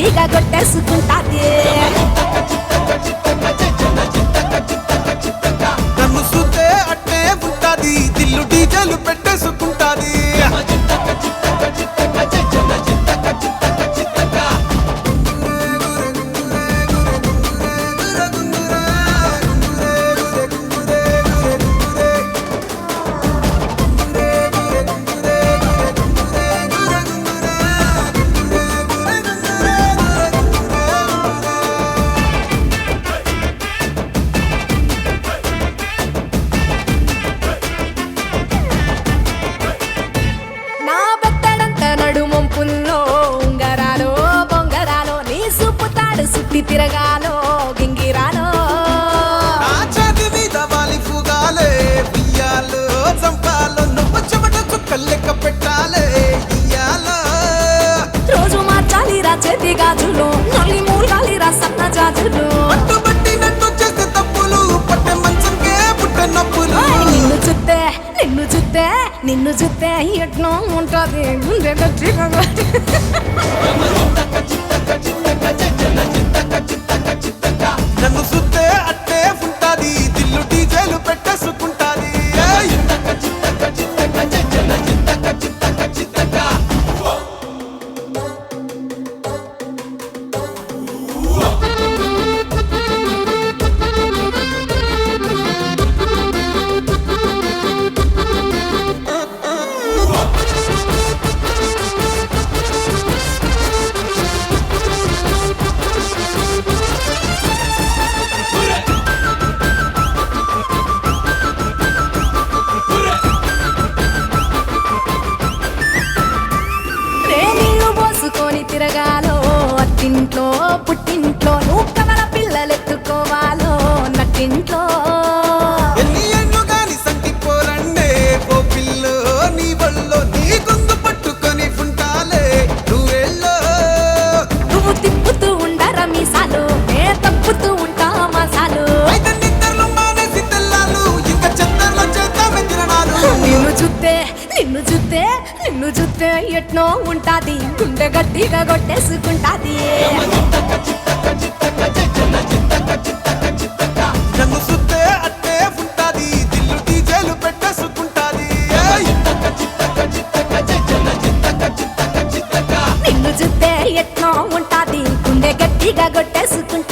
గట్టిగా కొట్టేసుకుంటాది నన్ను చూస్తే అట్టే ఉంటాది దిల్లు డీజేలు పెట్టేసుకుంటాది నా బెత్తడంత నడుమొంపుల్లో ఉంగరాలో బొంగరాలో నీ సుప్పుతాడు సుట్టి తిరగాలో గింగిరాలో నా ఛాతి మీద వాలి ఫుగాలే బియ్యాలు చంపాలో నువ్వు చెమట చుక్కలు లెక్క పెట్టాలే ఇయ్యాలో రోజు మార్చాలిరా చేతి గాజులు నల్లి మూలాలిరా సన్న జాజులు పట్టుబట్టినట్టు చేసే తప్పులు పట్టే మంచంకే పుట్టే నొప్పులు నిన్ను చూస్తే ఎట్నో ఉంటది గుండె గట్టిగా నన్ను చూస్తే అట్టే ఉంటాది దిల్లు డీజేలు పెట్టేసుకుంటాది నీళ్ళు పోసుకొని తిరగాలో అత్తింట్లో పుట్టింట్లో నువ్వు కవల పిల్లలెత్తుకోవాలో నట్టింట్లో ఎన్ని ఎన్ను గాని సంటి పోరండే ఓ పిల్లో నీ వల్లో నీ గొంతు పట్టుకొని ఉంటాలే నువ్వెల్లో నువ్వు తిప్పుతూ ఉండరా మీసాలు నే తప్పుతూ ఉంటా మసాలు అయితే నిద్రలు మానేసి తెల్లాలు ఇంకా చెత్తర్లో చేద్దామే తిరణాలు నిన్ను చూస్తే ఎట్నో ఉంటాది గుండె గట్టిగా కొట్టేసుకుంటాది నన్ను చూస్తే అట్టే ఉంటాది దిల్లు డీజేలు పెట్టేసుకుంటాది నిన్ను చూస్తే ఎట్నో ఉంటాది గుండె గట్టిగా కొట్టేసుకుంటాది